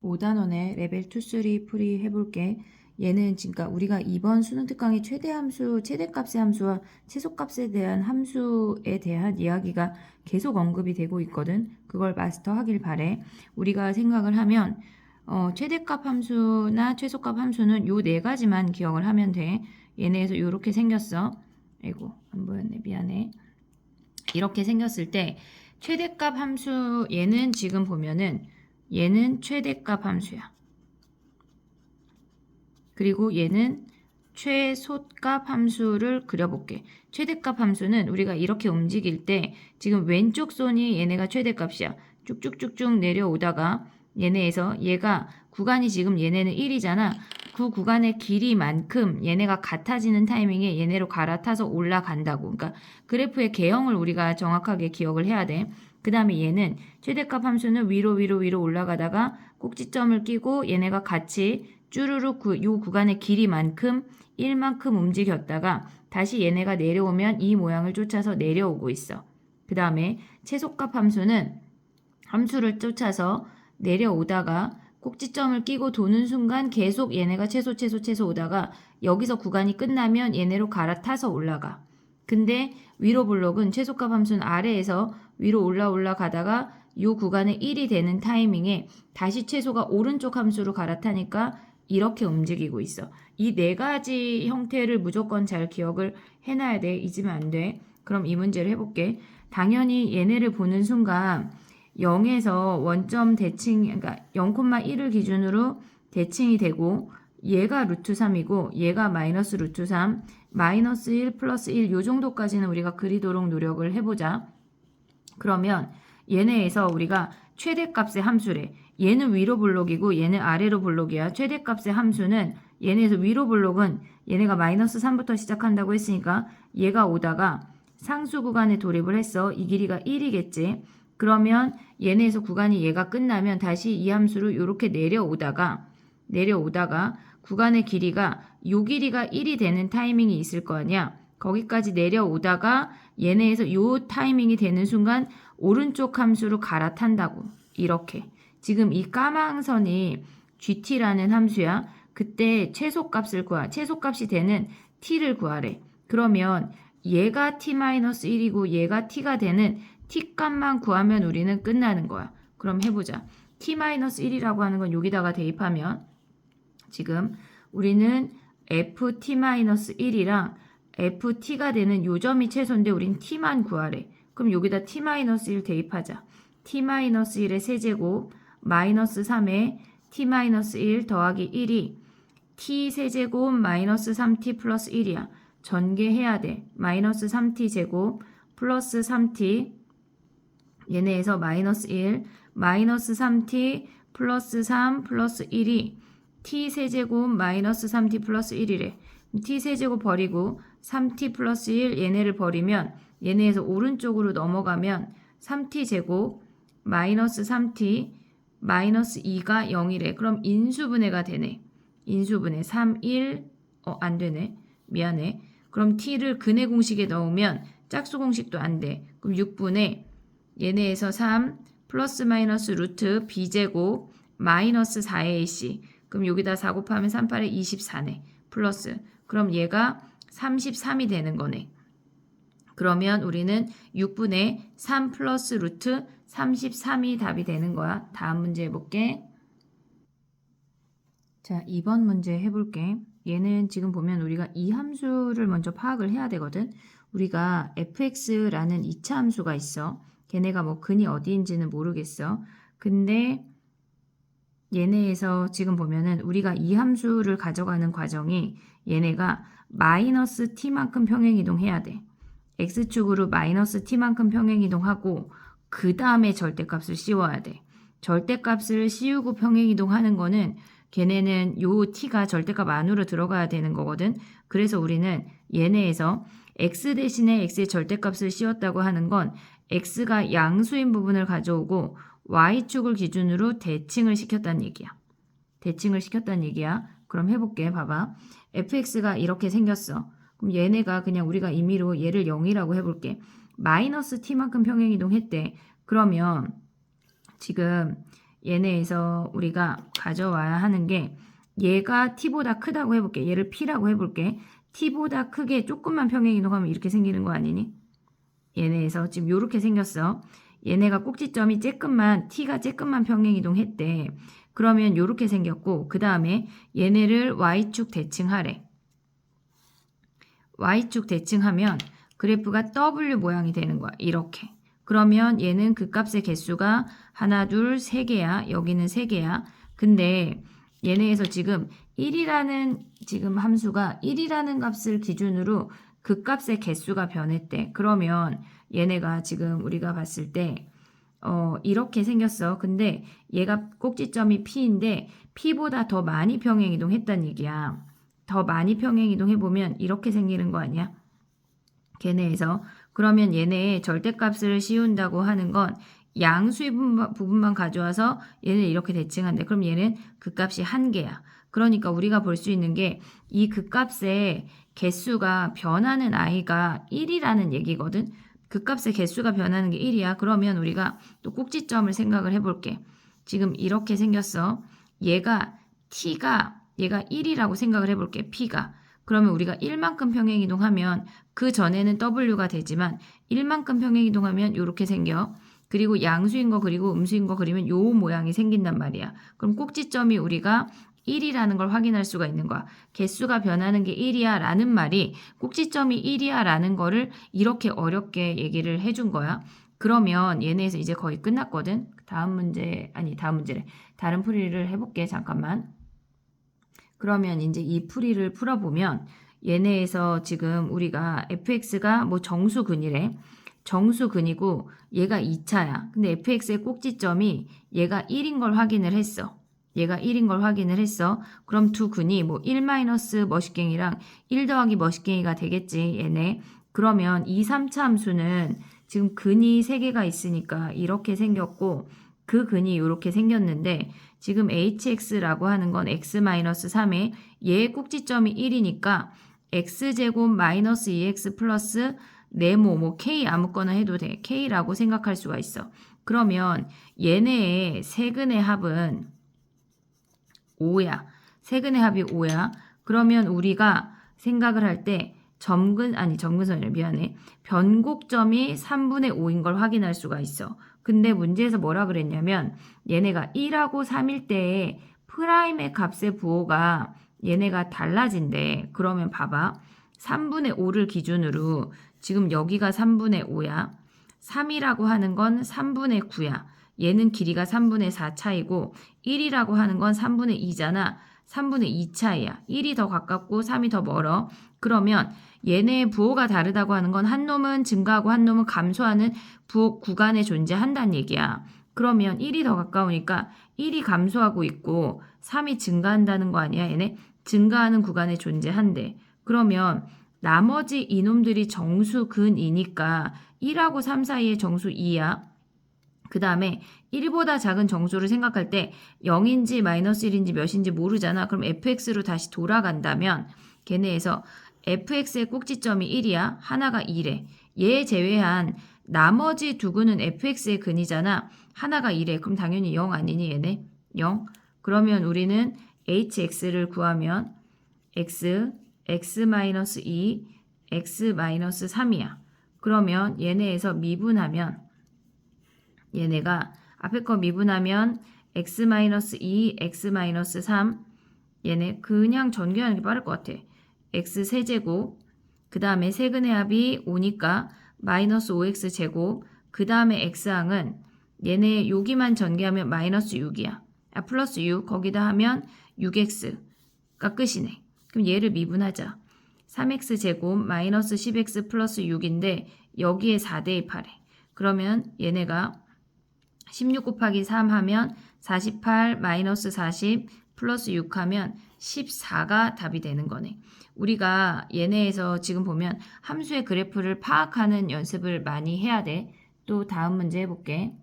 5단원의 레벨 2, 3 풀이 해볼게. 얘는 그러니까 우리가 이번 수능 특강의 최대 함수, 최대값의 함수와 최소값에 대한 함수에 대한 이야기가 계속 언급이 되고 있거든. 그걸 마스터하길 바래. 우리가 생각을 하면 최대값 함수나 최소값 함수는 요 네 가지만 기억을 하면 돼. 얘네에서 요렇게 생겼어. 아이고 안 보였네. 미안해. 이렇게 생겼을 때 최대값 함수 얘는 지금 보면은 얘는 최대값 함수야. 그리고 얘는 최소값 함수를 그려볼게. 최대값 함수는 우리가 이렇게 움직일 때 지금 왼쪽 손이 얘네가 최대값이야. 쭉쭉쭉쭉 내려오다가 얘네에서 얘가 구간이 지금 얘네는 1이잖아. 그 구간의 길이만큼 얘네가 같아지는 타이밍에 얘네로 갈아타서 올라간다고. 그러니까 그래프의 개형을 우리가 정확하게 기억을 해야 돼. 그 다음에 얘는 최대값 함수는 위로 올라가다가 꼭지점을 끼고 얘네가 같이 쭈루룩 요 구간의 길이만큼 1만큼 움직였다가 다시 얘네가 내려오면 이 모양을 쫓아서 내려오고 있어. 그 다음에 최소값 함수는 함수를 쫓아서 내려오다가 꼭지점을 끼고 도는 순간 계속 얘네가 최소 오다가 여기서 구간이 끝나면 얘네로 갈아타서 올라가. 근데 위로 블록은 최소값 함수는 아래에서 위로 올라가다가 이 구간에 1이 되는 타이밍에 다시 최소가 오른쪽 함수로 갈아타니까 이렇게 움직이고 있어. 이 네 가지 형태를 무조건 잘 기억을 해놔야 돼. 잊으면 안 돼. 그럼 이 문제를 해볼게. 당연히 얘네를 보는 순간 0에서 원점 대칭, 그러니까 0,1을 기준으로 대칭이 되고 얘가 루트 3이고 얘가 마이너스 루트 3, 마이너스 1 플러스 1 요 정도까지는 우리가 그리도록 노력을 해보자. 그러면 얘네에서 우리가 최대값의 함수래. 얘는 위로 블록이고 얘는 아래로 블록이야. 최대값의 함수는 얘네에서 위로 블록은 얘네가 마이너스 3부터 시작한다고 했으니까 얘가 오다가 상수 구간에 돌입을 했어. 이 길이가 1이겠지. 그러면 얘네에서 구간이 얘가 끝나면 다시 이 함수로 이렇게 내려오다가 구간의 길이가 요 길이가 1이 되는 타이밍이 있을 거 아니야. 거기까지 내려오다가 얘네에서 요 타이밍이 되는 순간 오른쪽 함수로 갈아탄다고. 이렇게. 지금 이 까망선이 gt라는 함수야. 그때 최소값을 최소값이 되는 t를 구하래. 그러면 얘가 t-1이고 얘가 t가 되는 t값만 구하면 우리는 끝나는 거야. 그럼 해보자. t-1이라고 하는 건 여기다가 대입하면 지금 우리는 ft-1이랑 ft가 되는 요점이 최소인데 우린 t만 구하래. 그럼 여기다 t-1 대입하자. t-1의 세제곱 마이너스 3에 t-1 더하기 1이 t 세제곱 마이너스 3t 플러스 1이야. 전개해야 돼. 마이너스 3t 제곱 플러스 3t 얘네에서 마이너스 1 마이너스 3t 플러스 3 플러스 1이 t 세제곱 마이너스 3t 플러스 1이래. t 세제곱 버리고 3t 플러스 1 얘네를 버리면 얘네에서 오른쪽으로 넘어가면 3t 제곱 마이너스 3t 마이너스 2가 0이래. 그럼 인수분해가 되네. 인수분해 3, 1 안 되네. 미안해. 그럼 t를 근해 공식에 넣으면 짝수 공식도 안 돼. 그럼 6분의 얘네에서 3 플러스 마이너스 루트 b제곱 마이너스 4ac. 그럼 여기다 4 곱하면 3, 8에 24네. 플러스. 그럼 얘가 33이 되는 거네. 그러면 우리는 6분의 3 플러스 루트 33이 답이 되는 거야. 다음 문제 해볼게. 자, 2번 문제 해볼게. 얘는 지금 보면 우리가 이 함수를 먼저 파악을 해야 되거든. 우리가 fx라는 2차 함수가 있어. 걔네가 뭐 근이 어디인지는 모르겠어. 근데 얘네에서 지금 보면은 우리가 이 함수를 가져가는 과정이 얘네가 마이너스 t만큼 평행이동해야 돼. x축으로 마이너스 t만큼 평행이동하고 그 다음에 절대값을 씌워야 돼. 절대값을 씌우고 평행이동하는 거는 걔네는 요 t가 절대값 안으로 들어가야 되는 거거든. 그래서 우리는 얘네에서 x 대신에 x의 절대값을 씌웠다고 하는 건 x가 양수인 부분을 가져오고 y축을 기준으로 대칭을 시켰다는 얘기야. 대칭을 시켰다는 얘기야. 그럼 해볼게. 봐봐. fx가 이렇게 생겼어. 그럼 얘네가 그냥 우리가 임의로 얘를 0이라고 해볼게. 마이너스 t만큼 평행이동했대. 그러면 지금 얘네에서 우리가 가져와야 하는 게 얘가 t보다 크다고 해볼게. 얘를 p라고 해볼게. t보다 크게 조금만 평행이동하면 이렇게 생기는 거 아니니? 얘네에서 지금 요렇게 생겼어. 얘네가 꼭지점이 t가 쬐끔만 평행이동했대. 그러면 요렇게 생겼고 그 다음에 얘네를 y축 대칭하래. y축 대칭하면 그래프가 W 모양이 되는 거야. 이렇게. 그러면 얘는 그 값의 개수가 하나, 둘, 세 개야. 여기는 세 개야. 근데 얘네에서 지금 1이라는 지금 함수가 1이라는 값을 기준으로 그 값의 개수가 변했대. 그러면 얘네가 지금 우리가 봤을 때 이렇게 생겼어. 근데 얘가 꼭지점이 P인데 P보다 더 많이 평행이동했단 얘기야. 더 많이 평행이동해보면 이렇게 생기는 거 아니야? 걔네에서. 그러면 얘네의 절대값을 씌운다고 하는 건 양수의 부분만 가져와서 얘는 이렇게 대칭한대. 그럼 얘는 그 값이 한 개야. 그러니까 우리가 볼 수 있는 게 이 그 값의 개수가 변하는 i가 1이라는 얘기거든. 그 값의 개수가 변하는 게 1이야. 그러면 우리가 또 꼭지점을 생각을 해볼게. 지금 이렇게 생겼어. 얘가 1이라고 생각을 해볼게. P가. 그러면 우리가 1만큼 평행이동하면 그 전에는 W가 되지만 1만큼 평행이동하면 이렇게 생겨. 그리고 양수인 거 그리고 음수인 거 그리면 요 모양이 생긴단 말이야. 그럼 꼭지점이 우리가 1이라는 걸 확인할 수가 있는 거야. 개수가 변하는 게 1이야 라는 말이 꼭지점이 1이야 라는 거를 이렇게 어렵게 얘기를 해준 거야. 그러면 얘네에서 이제 거의 끝났거든. 다음 문제래. 다른 풀이를 해볼게. 잠깐만. 그러면 이제 이 풀이를 풀어보면 얘네에서 지금 우리가 fx가 뭐 정수근이래. 정수근이고 얘가 2차야. 근데 fx의 꼭지점이 얘가 1인 걸 확인을 했어. 얘가 1인 걸 확인을 했어. 그럼 두 근이 뭐 1 마이너스 머시갱이랑 1 더하기 머시갱이가 되겠지. 얘네. 그러면 2, 3차 함수는 지금 근이 3개가 있으니까 이렇게 생겼고 그 근이 이렇게 생겼는데 지금 hx라고 하는 건 x-3에 얘의 꼭지점이 1이니까 x제곱 마이너스 2x 플러스 네모 뭐 k 아무거나 해도 돼. k라고 생각할 수가 있어. 그러면 얘네의 세근의 합은 5야. 세근의 합이 5야. 그러면 우리가 생각을 할 때 점근선이래. 미안해. 변곡점이 3분의 5인 걸 확인할 수가 있어. 근데 문제에서 뭐라 그랬냐면 얘네가 1하고 3일 때에 프라임의 값의 부호가 얘네가 달라진대. 그러면 봐봐. 3분의 5를 기준으로 지금 여기가 3분의 5야. 3이라고 하는 건 3분의 9야. 얘는 길이가 3분의 4 차이고 1이라고 하는 건 3분의 2잖아. 3분의 2 차이야. 1이 더 가깝고 3이 더 멀어. 그러면 얘네의 부호가 다르다고 하는 건 한 놈은 증가하고 한 놈은 감소하는 부호 구간에 존재한다는 얘기야. 그러면 1이 더 가까우니까 1이 감소하고 있고 3이 증가한다는 거 아니야? 얘네 증가하는 구간에 존재한대. 그러면 나머지 이놈들이 정수근이니까 1하고 3 사이의 정수 2야. 그 다음에 1보다 작은 정수를 생각할 때 0인지 마이너스 1인지 몇인지 모르잖아. 그럼 fx로 다시 돌아간다면 걔네에서 fx의 꼭지점이 1이야. 하나가 2래. 얘 제외한 나머지 두 근은 fx의 근이잖아. 하나가 2래. 그럼 당연히 0 아니니 얘네? 0. 그러면 우리는 hx를 구하면 x-2, x-3이야. 그러면 얘네에서 미분하면 얘네가 앞에 거 미분하면 x-2, x-3 얘네 그냥 전개하는 게 빠를 것 같아. x 세제곱 그 다음에 세근의 합이 5니까 마이너스 5x 제곱 그 다음에 x항은 얘네 여기만 전개하면 마이너스 6이야. 플러스 6 거기다 하면 6x가 끝이네. 그럼 얘를 미분하자. 3x 제곱 마이너스 10x 플러스 6인데 여기에 4 대입하래. 그러면 얘네가 16 곱하기 3 하면 48 마이너스 40 플러스 6 하면 14가 답이 되는 거네. 우리가 얘네에서 지금 보면 함수의 그래프를 파악하는 연습을 많이 해야 돼. 또 다음 문제 해볼게.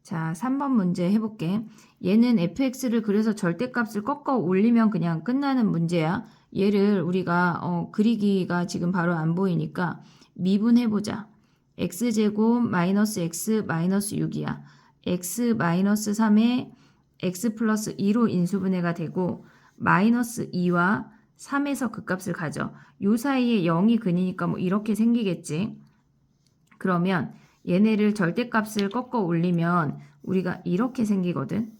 자, 3번 문제 해볼게. 얘는 fx를 그려서 절대값을 꺾어 올리면 그냥 끝나는 문제야. 얘를 우리가 그리기가 지금 바로 안 보이니까 미분해보자. x제곱 마이너스 x 마이너스 6이야. x-3에 x 플러스 2로 인수분해가 되고 마이너스 2와 3에서 그 값을 가져. 요 사이에 0이 근이니까 뭐 이렇게 생기겠지. 그러면 얘네를 절대값을 꺾어 올리면 우리가 이렇게 생기거든.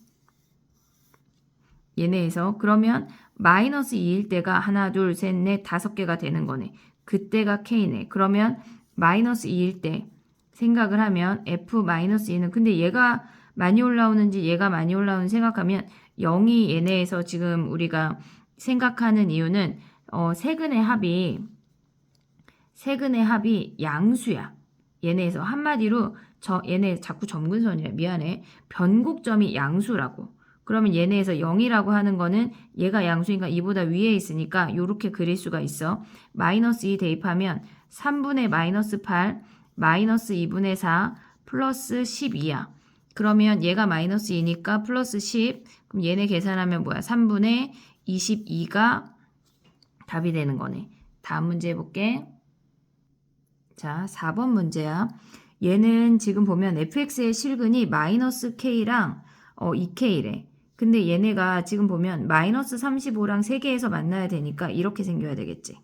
얘네에서 그러면 마이너스 2일 때가 하나, 둘, 셋, 넷, 5개가 되는 거네. 그때가 K네. 그러면 마이너스 2일 때 생각을 하면 F-2는 근데 얘가 많이 올라오는지 얘가 많이 올라오는지 생각하면 0이 얘네에서 지금 우리가 생각하는 이유는 세근의 합이 양수야. 얘네에서 한마디로 얘네 자꾸 점근선이야. 미안해. 변곡점이 양수라고. 그러면 얘네에서 0이라고 하는 거는 얘가 양수니까 이보다 위에 있으니까 요렇게 그릴 수가 있어. 마이너스 2 대입하면 3분의 마이너스 8 마이너스 2분의 4 플러스 12야. 그러면 얘가 마이너스 2니까 플러스 10. 그럼 얘네 계산하면 뭐야? 3분의 22가 답이 되는 거네. 다음 문제 해볼게. 자, 4번 문제야. 얘는 지금 보면 fx의 실근이 마이너스 k랑 2k래. 근데 얘네가 지금 보면 마이너스 35랑 3개에서 만나야 되니까 이렇게 생겨야 되겠지.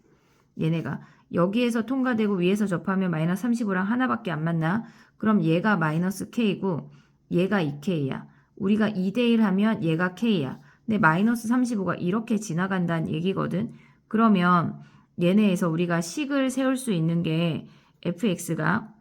얘네가 여기에서 통과되고 위에서 접하면 마이너스 35랑 하나밖에 안 만나. 그럼 얘가 마이너스 k고 얘가 2k야. 우리가 2대1 하면 얘가 k야. 근데 마이너스 35가 이렇게 지나간다는 얘기거든. 그러면 얘네에서 우리가 식을 세울 수 있는 게 fx가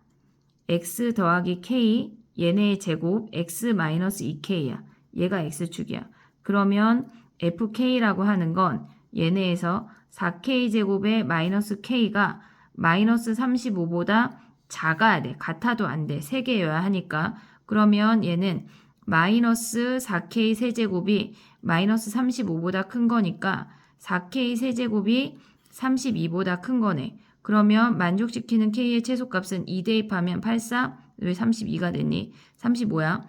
x 더하기 k 얘네의 제곱 x 마이너스 2k야. 얘가 x축이야. 그러면 fk라고 하는 건 얘네에서 4k 제곱의 마이너스 k가 마이너스 35보다 작아야 돼. 같아도 안 돼. 3개여야 하니까. 그러면 얘는 마이너스 4k 세제곱이 마이너스 35보다 큰 거니까 4k 세제곱이 32보다 큰 거네. 그러면 만족시키는 k의 최소값은 2 대입하면 84, 왜 32가 됐니? 35야.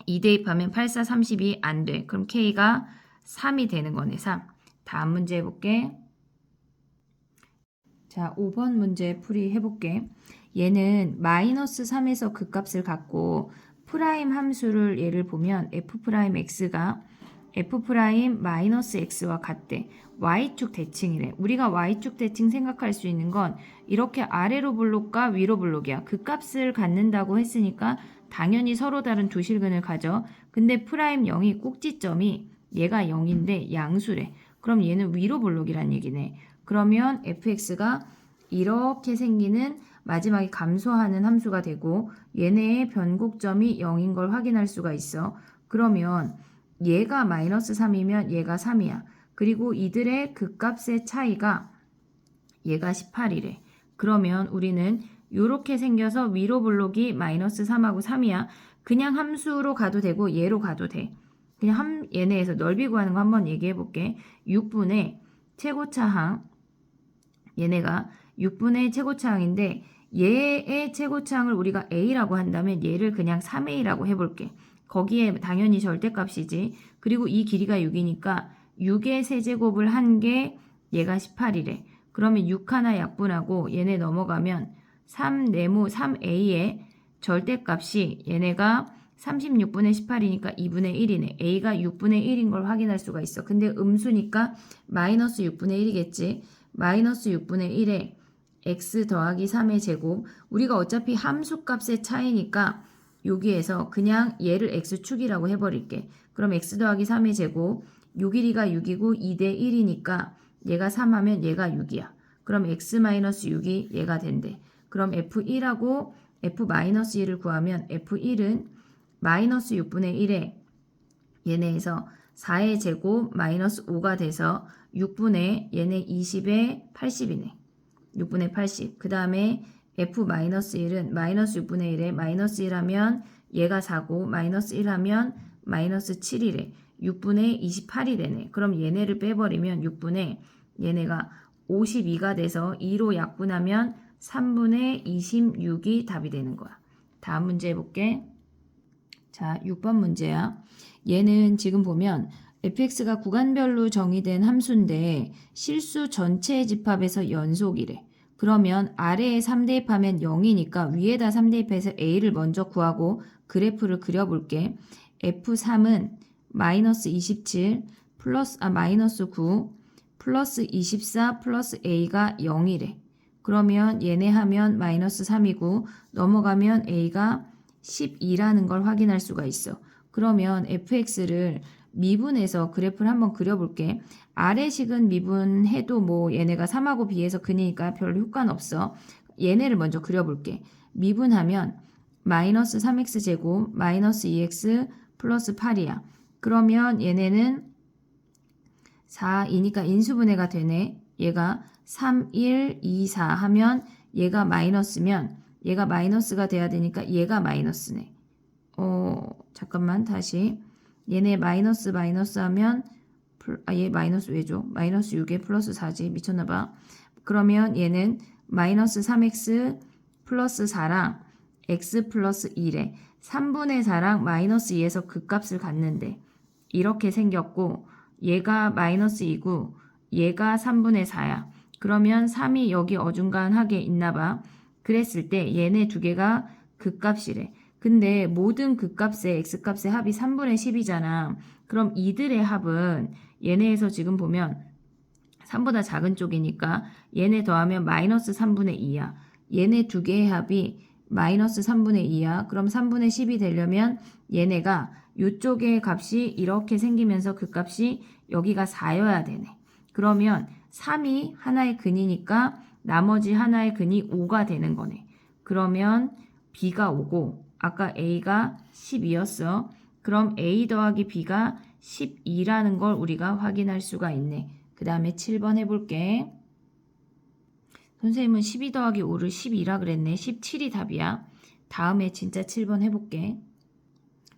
2 대입하면 84, 32 안 돼. 그럼 k가 3이 되는 거네. 3. 다음 문제 해볼게. 자, 5번 문제 풀이 해볼게. 얘는 마이너스 3에서 그 값을 갖고 프라임 함수를 얘를 보면 f 프라임 x가 f 프라임 마이너스 x와 같대. y축 대칭이래. 우리가 y축 대칭 생각할 수 있는 건 이렇게 아래로 블록과 위로 블록이야. 그 값을 갖는다고 했으니까 당연히 서로 다른 두 실근을 가져. 근데 프라임 0이 꼭지점이 얘가 0인데 양수래. 그럼 얘는 위로 블록이란 얘기네. 그러면 fx가 이렇게 생기는 마지막에 감소하는 함수가 되고 얘네의 변곡점이 0인 걸 확인할 수가 있어. 그러면 얘가 마이너스 3이면 얘가 3이야. 그리고 이들의 극값의 차이가 얘가 18이래. 그러면 우리는 이렇게 생겨서 위로 블록이 마이너스 3하고 3이야. 그냥 함수로 가도 되고 얘로 가도 돼. 그냥 얘네에서 넓이 구하는 거 한번 얘기해 볼게. 6분의 최고차항 얘네가 6분의 최고차항인데 얘의 최고차항을 우리가 a라고 한다면 얘를 그냥 3a라고 해볼게. 거기에 당연히 절대값이지. 그리고 이 길이가 6이니까 6의 세제곱을 한 게 얘가 18이래. 그러면 6 하나 약분하고 얘네 넘어가면 3 네모 3a의 절대값이 얘네가 36분의 18이니까 2분의 1이네. a가 6분의 1인 걸 확인할 수가 있어. 근데 음수니까 마이너스 6분의 1이겠지. 마이너스 6분의 1에 x 더하기 3의 제곱. 우리가 어차피 함수값의 차이니까 여기에서 그냥 얘를 x축이라고 해버릴게. 그럼 x 더하기 3의 제곱. 요 길이가 6이고 2대 1이니까 얘가 3 하면 얘가 6이야. 그럼 x-6이 얘가 된대. 그럼 f1하고 f-1을 구하면 f1은 마이너스 6분의 1에 얘네에서 4의 제곱 마이너스 5가 돼서 6분의 얘네 20에 80이네. 6분의 80. 그 다음에 f-1은 마이너스 6분의 1에 마이너스 1하면 얘가 4고 마이너스 1하면 마이너스 7이래. 6분의 28이 되네. 그럼 얘네를 빼버리면 6분의 얘네가 52가 돼서 2로 약분하면 3분의 26이 답이 되는 거야. 다음 문제 해볼게. 자, 6번 문제야. 얘는 지금 보면 fx가 구간별로 정의된 함수인데 실수 전체의 집합에서 연속이래. 그러면 아래에 3대입하면 0이니까 위에다 3대입해서 a를 먼저 구하고 그래프를 그려볼게. F3은 마이너스 27 마이너스 9 플러스 24 플러스 A가 0이래. 그러면 얘네 하면 마이너스 3이고 넘어가면 A가 12라는 걸 확인할 수가 있어. 그러면 fx를 미분해서 그래프를 한번 그려볼게. 아래식은 미분해도 뭐 얘네가 3하고 b에서 근이니까 별로 효과는 없어. 얘네를 먼저 그려볼게. 미분하면 마이너스 3x제곱 마이너스 2x 플러스 8이야. 그러면 얘네는 4, 2니까 인수분해가 되네. 얘가 3, 1, 2, 4 하면 얘가 마이너스면 얘가 마이너스가 돼야 되니까 얘가 마이너스네. 잠깐만 다시. 얘네 마이너스 하면 얘 마이너스 왜죠? 마이너스 6에 플러스 4지. 미쳤나봐. 그러면 얘는 마이너스 3x 플러스 4랑 x 플러스 1에 3분의 4랑 마이너스 2에서 극값을 갖는데 이렇게 생겼고 얘가 마이너스 2고 얘가 3분의 4야. 그러면 3이 여기 어중간하게 있나봐. 그랬을 때 얘네 두 개가 극값이래. 근데 모든 극값의 x값의 합이 3분의 10이잖아. 그럼 이들의 합은 얘네에서 지금 보면 3보다 작은 쪽이니까 얘네 더하면 마이너스 3분의 2야. 얘네 두 개의 합이 마이너스 3분의 2야. 그럼 3분의 10이 되려면 얘네가 이쪽의 값이 이렇게 생기면서 그 값이 여기가 4여야 되네. 그러면 3이 하나의 근이니까 나머지 하나의 근이 5가 되는 거네. 그러면 B가 5고 아까 A가 12였어. 그럼 A 더하기 B가 12라는 걸 우리가 확인할 수가 있네. 그 다음에 7번 해볼게. 선생님은 12 더하기 5를 12라 그랬네. 17이 답이야. 다음에 진짜 7번 해볼게.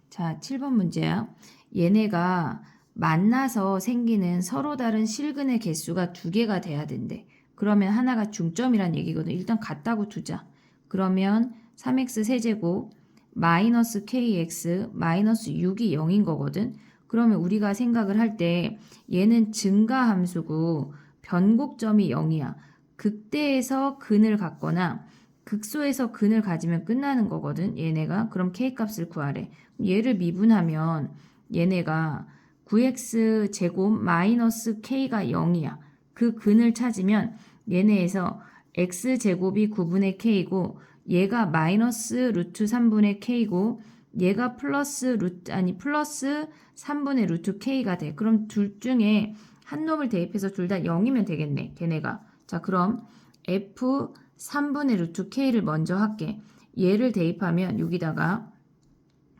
자, 7번 문제야. 얘네가 만나서 생기는 서로 다른 실근의 개수가 2개가 돼야 된대. 그러면 하나가 중점이란 얘기거든. 일단 같다고 두자. 그러면 3x 세제곱 마이너스 kx 마이너스 6이 0인 거거든. 그러면 우리가 생각을 할 때 얘는 증가함수고 변곡점이 0이야. 극대에서 근을 갖거나 극소에서 근을 가지면 끝나는 거거든. 얘네가. 그럼 k값을 구하래. 얘를 미분하면 얘네가 9x 제곱 마이너스 k가 0이야. 그 근을 찾으면 얘네에서 x제곱이 9분의 k고 얘가 마이너스 루트 3분의 k고 얘가 플러스 3분의 루트 k가 돼. 그럼 둘 중에 한 놈을 대입해서 둘 다 0이면 되겠네. 걔네가. 자, 그럼 f 3분의 루트 k를 먼저 할게. 얘를 대입하면 여기다가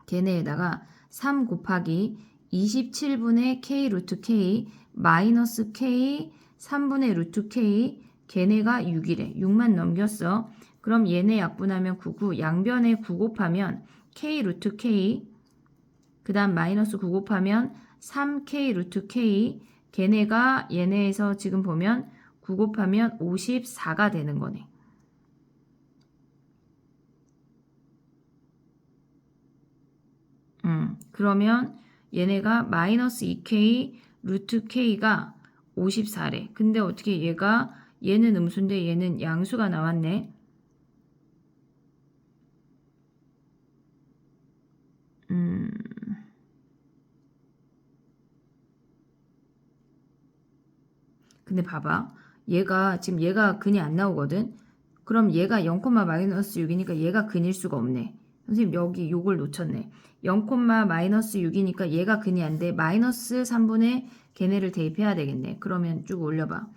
걔네에다가 3 곱하기 27분의 k 루트 k 마이너스 k 3분의 루트 k 걔네가 6이래. 6만 넘겼어. 그럼 얘네 약분하면 9고 양변에 9 곱하면 k 루트 k 그 다음 마이너스 9 곱하면 3k 루트 k 걔네가 얘네에서 지금 보면 9 곱하면 54가 되는 거네. 그러면 얘네가 마이너스 2k 루트 k가 54래. 근데 어떻게 얘는 음수인데 얘는 양수가 나왔네. 근데 봐봐. 지금 얘가 근이 안 나오거든. 그럼 얘가 0, 마이너스 6이니까 얘가 근일 수가 없네. 선생님 여기 요걸 놓쳤네. 0, 마이너스 6이니까 얘가 근이 안 돼. 마이너스 3분의 걔네를 대입해야 되겠네. 그러면 쭉 올려봐.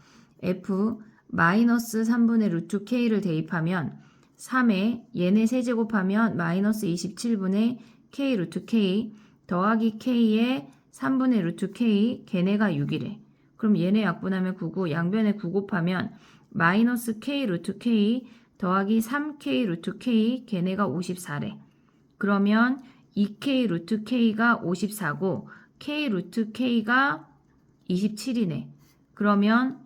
f 마이너스 3분의 루트 k를 대입하면 3에 얘네 세제곱하면 마이너스 27분의 k 루트 k 더하기 k에 3분의 루트 k 걔네가 6이래. 그럼 얘네 약분하면 9고 양변에 9 곱하면 마이너스 k 루트 k 더하기 3k 루트 k 걔네가 54래. 그러면 2k 루트 k가 54고 k 루트 k가 27이네. 그러면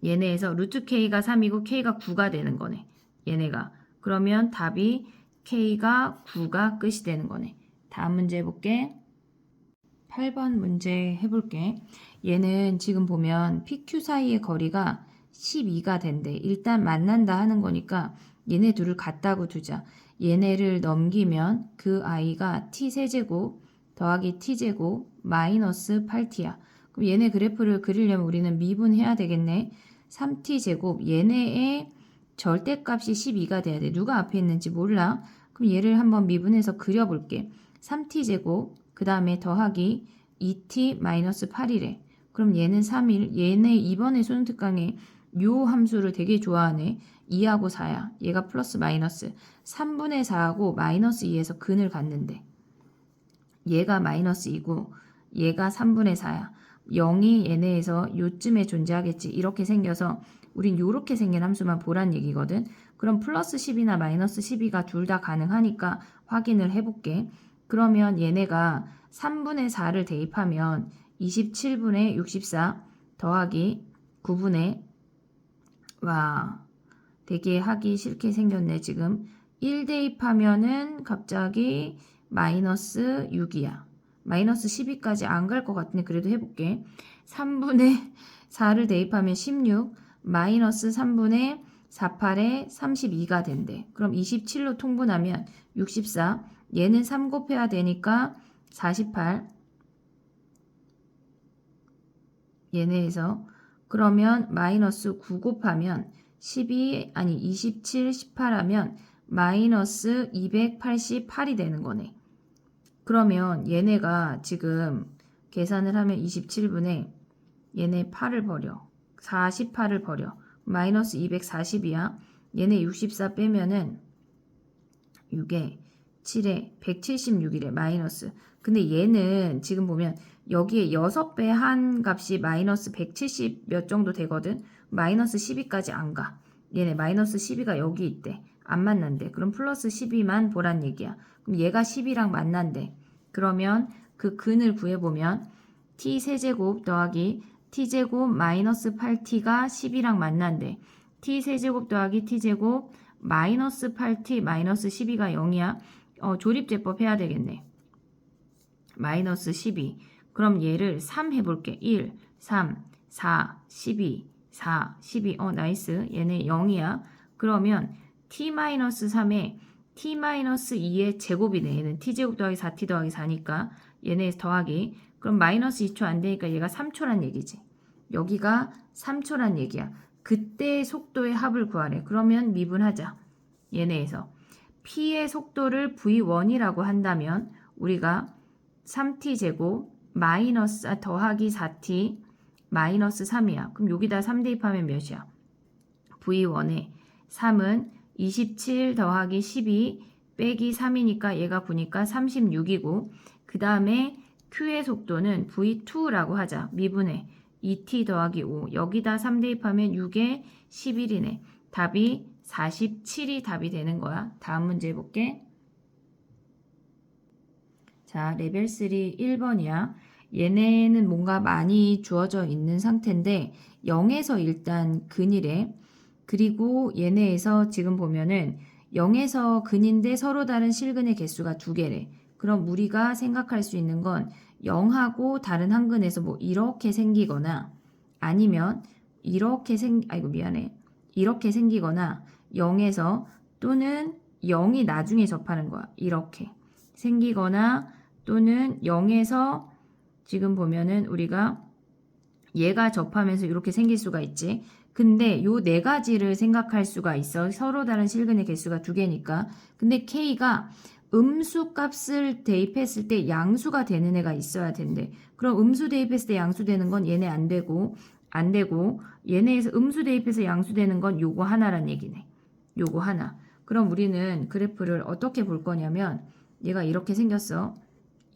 얘네에서 루트 k가 3이고 k가 9가 되는 거네. 얘네가. 그러면 답이 k가 9가 끝이 되는 거네. 다음 문제 해볼게. 8번 문제 해볼게. 얘는 지금 보면 PQ 사이의 거리가 12가 된대. 일단 만난다 하는 거니까 얘네 둘을 같다고 두자. 얘네를 넘기면 그 i가 t세제곱 더하기 t제곱 마이너스 8t야. 그럼 얘네 그래프를 그리려면 우리는 미분해야 되겠네. 3t제곱 얘네의 절대값이 12가 돼야 돼. 누가 앞에 있는지 몰라. 그럼 얘를 한번 미분해서 그려볼게. 3t제곱 그 다음에 더하기 2t 마이너스 8이래. 그럼 얘는 3일. 얘네 이번에 수능 특강에 요 함수를 되게 좋아하네. 2하고 4야. 얘가 플러스 마이너스 3분의 4하고 마이너스 2에서 근을 갖는데 얘가 마이너스 2고 얘가 3분의 4야. 0이 얘네에서 요쯤에 존재하겠지. 이렇게 생겨서 우린 요렇게 생긴 함수만 보란 얘기거든. 그럼 플러스 10이나 마이너스 12가 둘 다 가능하니까 확인을 해볼게. 그러면 얘네가 3분의 4를 대입하면 27분의 64 더하기 9분의 와 되게 하기 싫게 생겼네 지금. 1 대입하면은 갑자기 마이너스 6이야. 마이너스 12까지 안 갈 것 같은데 그래도 해볼게. 3분의 4를 대입하면 16 마이너스 3분의 48에 32가 된대. 그럼 27로 통분하면 64 얘는 3 곱해야 되니까 48 얘네에서 그러면 마이너스 9 곱하면 12 아니 27 18 하면 마이너스 288이 되는 거네. 그러면 얘네가 지금 계산을 하면 27분에 얘네 8을 버려. 48을 버려. 마이너스 240이야. 얘네 64 빼면은 6에 7에 176이래. 마이너스. 근데 얘는 지금 보면 여기에 6배 한 값이 마이너스 170 몇 정도 되거든. 마이너스 12까지 안 가. 얘네 마이너스 12가 여기 있대. 안 만난대. 그럼 플러스 12만 보란 얘기야. 그럼 얘가 10이랑 만난대. 그러면 그 근을 구해보면 t 세제곱 더하기 t제곱 마이너스 8t가 10이랑 만난대. t 세제곱 더하기 t제곱 마이너스 8t 마이너스 12가 0이야. 조립제법 해야 되겠네. 마이너스 12. 그럼 얘를 3 해볼게. 1, 3, 4, 12, 4, 12. 나이스. 얘네 0이야. 그러면 t-3에 t-2의 제곱이네. 얘는 t제곱 더하기 4t 더하기 4니까 얘네 더하기. 그럼 마이너스 2초 안 되니까 얘가 3초란 얘기지. 여기가 3초란 얘기야. 그때의 속도의 합을 구하래. 그러면 미분하자. 얘네에서. p의 속도를 v1이라고 한다면 우리가 3t제곱 마이너스 더하기 4t 마이너스 3이야. 그럼 여기다 3 대입하면 몇이야? v1에 3은 27 더하기 12 빼기 3이니까 얘가 9니까 36이고 그 다음에 q의 속도는 v2라고 하자. 미분해 2t 더하기 5 여기다 3 대입하면 6에 11이네. 답이 47이 답이 되는 거야. 다음 문제 해볼게. 자, 레벨 3 1번이야. 얘네는 뭔가 많이 주어져 있는 상태인데 0에서 일단 근이래. 그리고 얘네에서 지금 보면은 0에서 근인데 서로 다른 실근의 개수가 2개래. 그럼 우리가 생각할 수 있는 건 0하고 다른 한 근에서 뭐 이렇게 생기거나 아니면 이렇게 이렇게 생기거나 0에서 또는 0이 나중에 접하는 거야. 이렇게 생기거나 또는 0에서 지금 보면은 우리가 얘가 접하면서 이렇게 생길 수가 있지. 근데 요 네 가지를 생각할 수가 있어. 서로 다른 실근의 개수가 2개니까. 근데 K가 음수 값을 대입했을 때 양수가 되는 애가 있어야 된대. 그럼 음수 대입했을 때 양수 되는 건 얘네 안 되고 얘네에서 음수 대입해서 양수 되는 건 요거 하나란 얘기네. 요거 하나. 그럼 우리는 그래프를 어떻게 볼 거냐면 얘가 이렇게 생겼어.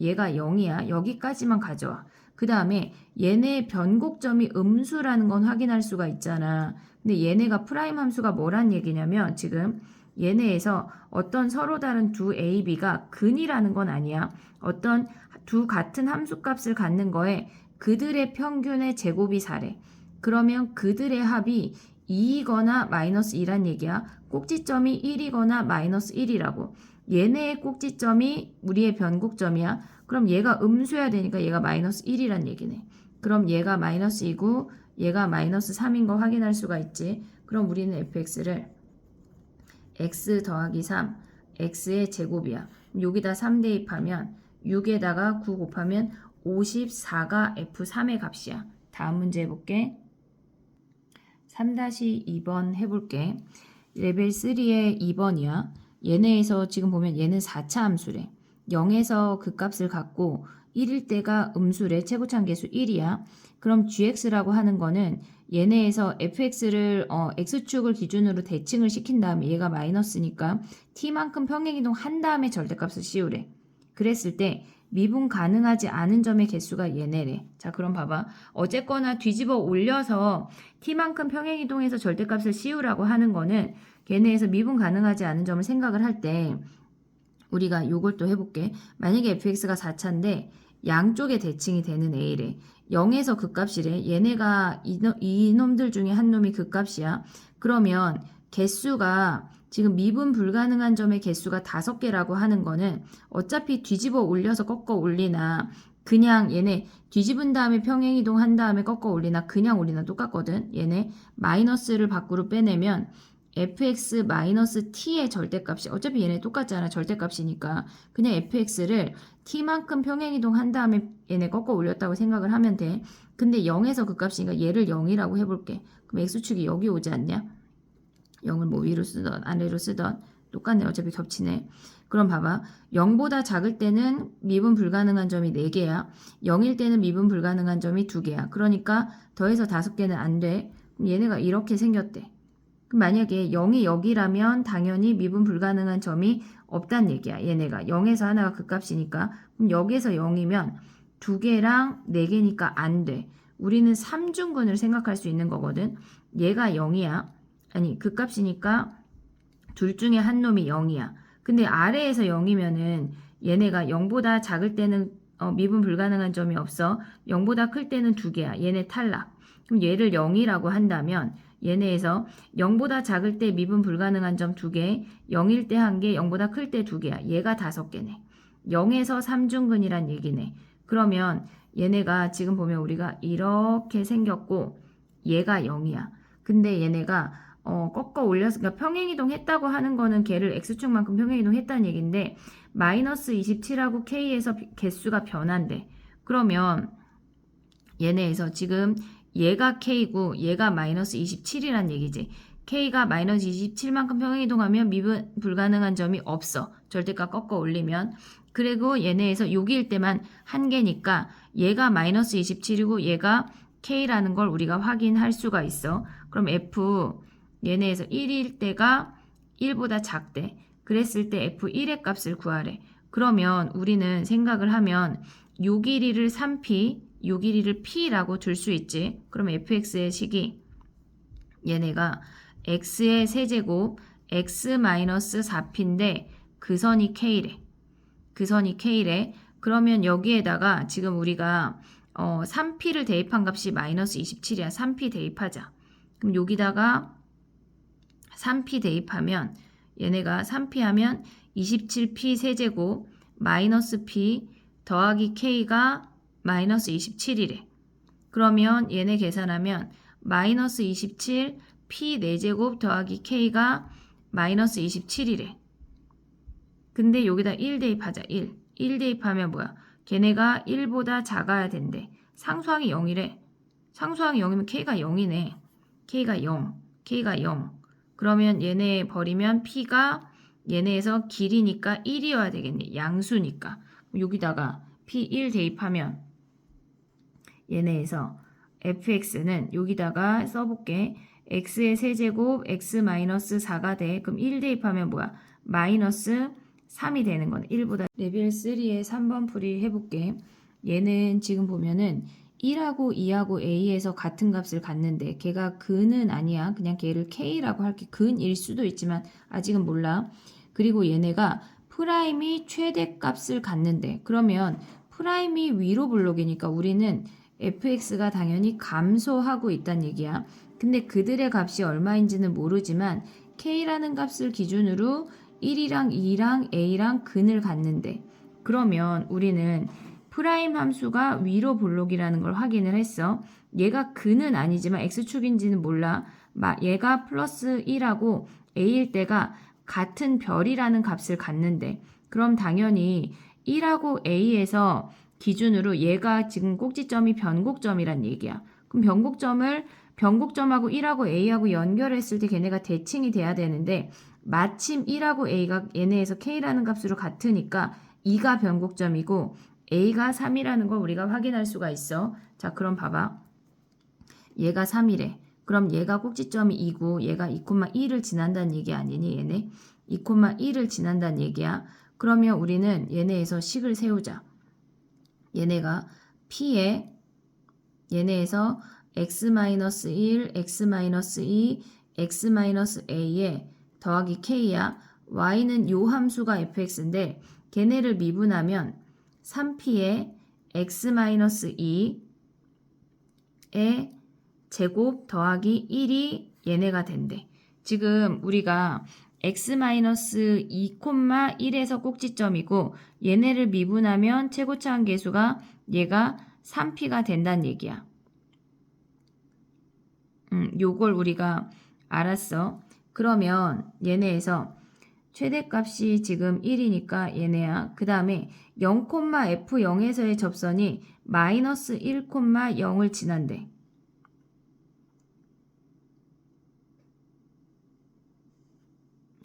얘가 0이야. 여기까지만 가져와. 그 다음에 얘네 변곡점이 음수라는 건 확인할 수가 있잖아. 근데 얘네가 프라임 함수가 뭐란 얘기냐면 지금 얘네에서 어떤 서로 다른 두 A, B가 근이라는 건 아니야. 어떤 두 같은 함수값을 갖는 거에 그들의 평균의 제곱이 4래. 그러면 그들의 합이 2이거나 마이너스 2란 얘기야. 꼭지점이 1이거나 마이너스 1이라고. 얘네의 꼭지점이 우리의 변곡점이야. 그럼 얘가 음수여야 되니까 얘가 마이너스 1이란 얘기네. 그럼 얘가 마이너스 2고 얘가 마이너스 3인 거 확인할 수가 있지. 그럼 우리는 fx를 x 더하기 3 x의 제곱이야. 여기다 3 대입하면 6에다가 9 곱하면 54가 f3의 값이야. 다음 문제 해볼게. 3-2번 해볼게. 레벨 3의 2번이야. 얘네에서 지금 보면 얘는 4차 함수래. 0에서 그 값을 갖고 1일 때가 음수래. 최고차함계수 1이야. 그럼 gx라고 하는 거는 얘네에서 fx를 x축을 기준으로 대칭을 시킨 다음에 얘가 마이너스니까 t만큼 평행이동 한 다음에 절대값을 씌우래. 그랬을 때 미분 가능하지 않은 점의 개수가 얘네래. 자, 그럼 봐봐. 어쨌거나 뒤집어 올려서 t만큼 평행이동해서 절대값을 씌우라고 하는 거는 걔네에서 미분 가능하지 않은 점을 생각을 할 때 우리가 요걸 또 해볼게. 만약에 fx가 4차인데 양쪽에 대칭이 되는 a래. 0에서 그 값이래. 얘네가 이놈들 중에 한 놈이 그 값이야. 그러면 개수가 지금 미분 불가능한 점의 개수가 5개라고 하는 거는 어차피 뒤집어 올려서 꺾어 올리나 그냥 얘네 뒤집은 다음에 평행이동 한 다음에 꺾어 올리나 그냥 올리나 똑같거든. 얘네 마이너스를 밖으로 빼내면 fx 마이너스 t의 절대값이 어차피 얘네 똑같잖아. 절대값이니까 그냥 fx를 t만큼 평행이동 한 다음에 얘네 꺾어 올렸다고 생각을 하면 돼. 근데 0에서 그 값이니까 얘를 0이라고 해볼게. 그럼 x축이 여기 오지 않냐? 0을 뭐 위로 쓰던 아래로 쓰던 똑같네. 어차피 겹치네. 그럼 봐봐. 0보다 작을 때는 미분 불가능한 점이 4개야. 0일 때는 미분 불가능한 점이 2개야. 그러니까 더해서 5개는 안 돼. 그럼 얘네가 이렇게 생겼대. 그럼 만약에 0이 여기라면 당연히 미분 불가능한 점이 없단 얘기야. 얘네가 0에서 하나가 그 값이니까. 그럼 여기에서 0이면 2개랑 4개니까 안 돼. 우리는 3중근을 생각할 수 있는 거거든. 얘가 0이야. 아니 그 값이니까 둘 중에 한 놈이 0이야. 근데 아래에서 0이면은 얘네가 0보다 작을 때는 미분 불가능한 점이 없어. 0보다 클 때는 2개야. 얘네 탈락. 그럼 얘를 0이라고 한다면 얘네에서 0보다 작을 때 미분 불가능한 점 2개, 0일 때 1개, 0보다 클 때 2개야. 얘가 5개네. 0에서 3중근이란 얘기네. 그러면 얘네가 지금 보면 우리가 이렇게 생겼고 얘가 0이야. 근데 얘네가 꺾어 올려서 그러니까 평행이동 했다고 하는 거는 걔를 x축만큼 평행이동 했다는 얘기인데 마이너스 27하고 k에서 개수가 변한대. 그러면 얘네에서 지금 얘가 k고 얘가 마이너스 27이란 얘기지. k가 마이너스 27만큼 평행이동하면 미분 불가능한 점이 없어. 절대값 꺾어 올리면. 그리고 얘네에서 여기일 때만 1개니까 얘가 마이너스 27이고 얘가 k라는 걸 우리가 확인할 수가 있어. 그럼 f 얘네에서 1일 때가 1보다 작대. 그랬을 때 f1의 값을 구하래. 그러면 우리는 생각을 하면 6일이를 3p, 6일이를 p라고 둘 수 있지. 그럼 fx의 식이 얘네가 x의 세제곱 x-4p인데 그 선이 k래. 그 선이 k래. 그러면 여기에다가 지금 우리가 3p를 대입한 값이 마이너스 27이야. 3p 대입하자. 그럼 여기다가 3p 대입하면 얘네가 3p 하면 27p 세제곱 마이너스 p 더하기 k가 마이너스 27이래. 그러면 얘네 계산하면 마이너스 27 p 4제곱 더하기 k가 마이너스 27이래. 근데 여기다 1 대입하자. 1 대입하면 뭐야? 걔네가 1보다 작아야 된대. 상수항이 0이래. 상수항이 0이면 k가 0이네. k가 0. 그러면 얘네 버리면 p가 얘네에서 길이니까 1이어야 되겠네. 양수니까. 여기다가 p1 대입하면 얘네에서 fx는 여기다가 써볼게. x의 세제곱 x-4가 돼. 그럼 1 대입하면 뭐야? 마이너스 3이 되는 거네. 1보다. 레벨 3의 3번 풀이 해볼게. 얘는 지금 보면은 1하고 2하고 a에서 같은 값을 갖는데 걔가 근은 아니야. 그냥 걔를 k라고 할게. 근일 수도 있지만 아직은 몰라. 그리고 얘네가 프라임이 최대값을 갖는데 그러면 프라임이 위로 블록이니까 우리는 fx가 당연히 감소하고 있다는 얘기야. 근데 그들의 값이 얼마인지는 모르지만 k라는 값을 기준으로 1이랑 2랑 a랑 근을 갖는데 그러면 우리는 프라임 함수가 위로 볼록이라는 걸 확인을 했어. 얘가 근은 아니지만 x축인지는 몰라. 얘가 플러스 1하고 a일 때가 같은 별이라는 값을 갖는데 그럼 당연히 1하고 A에서 기준으로 얘가 지금 꼭지점이 변곡점이란 얘기야. 그럼 변곡점하고 1하고 A하고 연결했을 때 걔네가 대칭이 돼야 되는데 마침 1하고 A가 얘네에서 K라는 값으로 같으니까 2가 변곡점이고 A가 3이라는 걸 우리가 확인할 수가 있어. 자, 그럼 봐봐. 얘가 3이래. 그럼 얘가 꼭지점이 2고 얘가 2,1을 지난다는 얘기 아니니 얘네? 2,1을 지난다는 얘기야. 그러면 우리는 얘네에서 식을 세우자. 얘네가 P에 얘네에서 x-1, x-2, x-a에 더하기 k야. y는 요 함수가 fx인데 걔네를 미분하면 3p에 x-2의 제곱 더하기 1이 얘네가 된대. 지금 우리가 x-2,1에서 꼭지점이고 얘네를 미분하면 최고차 한계수가 얘가 3p가 된다는 얘기야. 요걸 우리가 알았어. 그러면 얘네에서 최대값이 지금 1이니까 얘네야. 그 다음에 0,f0에서의 접선이 마이너스 1,0을 지난대.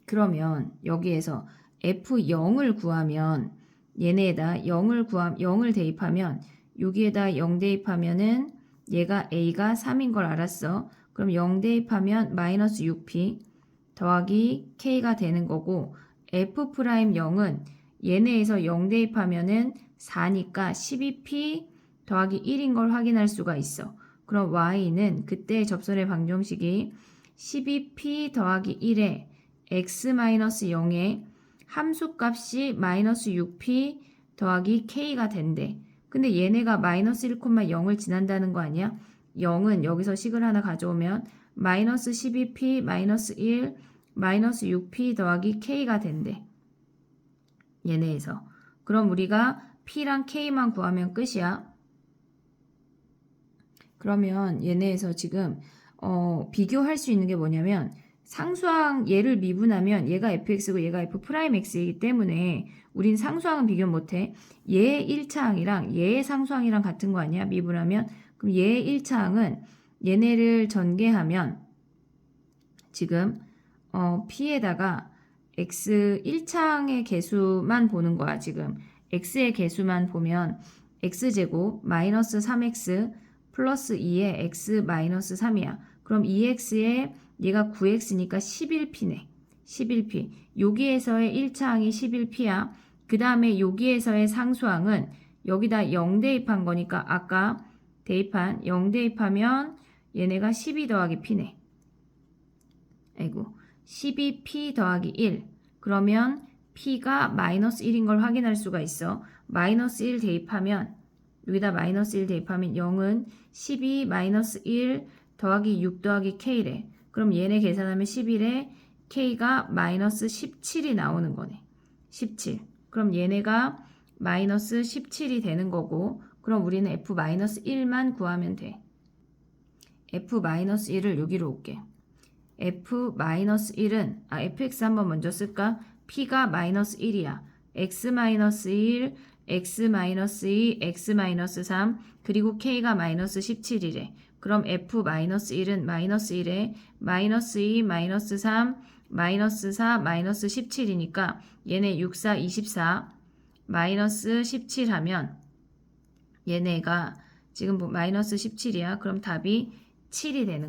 그러면 여기에서 f0을 구하면 얘네에다 0을 대입하면 여기에다 0 대입하면은 얘가 a가 3인 걸 알았어. 그럼 0 대입하면 마이너스 6p 더하기 k가 되는 거고 f'0은 얘네에서 0 대입하면은 4니까 12p 더하기 1인 걸 확인할 수가 있어. 그럼 y는 그때 접선의 방정식이 12p 더하기 1에 x-0에 함수값이 마이너스 6p 더하기 k가 된대. 근데 얘네가 마이너스 1,0을 지난다는 거 아니야? 0은 여기서 식을 하나 가져오면 마이너스 12p 마이너스 1 마이너스 6p 더하기 k가 된대. 얘네에서. 그럼 우리가 p랑 k만 구하면 끝이야. 그러면 얘네에서 지금 비교할 수 있는 게 뭐냐면 상수항 얘를 미분하면 얘가 fx고 얘가 f'x이기 때문에 우린 상수항은 비교 못해. 얘의 1차항이랑 얘의 상수항이랑 같은 거 아니야? 미분하면. 그럼 얘의 1차항은 얘네를 전개하면 지금 p에다가 x 1차항의 개수만 보는 거야. 지금 x의 개수만 보면 x제곱 마이너스 3x 플러스 2의 x 마이너스 3이야. 그럼 2x에 얘가 9x니까 11p네. 11p. 여기에서의 1차항이 11p야. 그 다음에 여기에서의 상수항은 여기다 0 대입한 거니까 아까 대입한 0 대입하면 얘네가 12 더하기 p네. 아이고 12p 더하기 1. 그러면 p가 마이너스 1인 걸 확인할 수가 있어. 마이너스 1 대입하면 여기다 마이너스 1 대입하면 0은 12 마이너스 1 더하기 6 더하기 k래. 그럼 얘네 계산하면 11에 k가 마이너스 17이 나오는 거네. 17. 그럼 얘네가 마이너스 17이 되는 거고 그럼 우리는 f-1만 구하면 돼. f-1을 여기로 올게. f-1은 fx 한번 먼저 쓸까? p가 마이너스 1이야. x-1, x-2, x-3 그리고 k가 마이너스 17이래. 그럼 f-1은 마이너스 1에 마이너스 2, 마이너스 3, 마이너스 4, 마이너스 17이니까 얘네 6, 4, 24 마이너스 17 하면 얘네가 지금 마이너스 17이야. 그럼 답이 7이 되는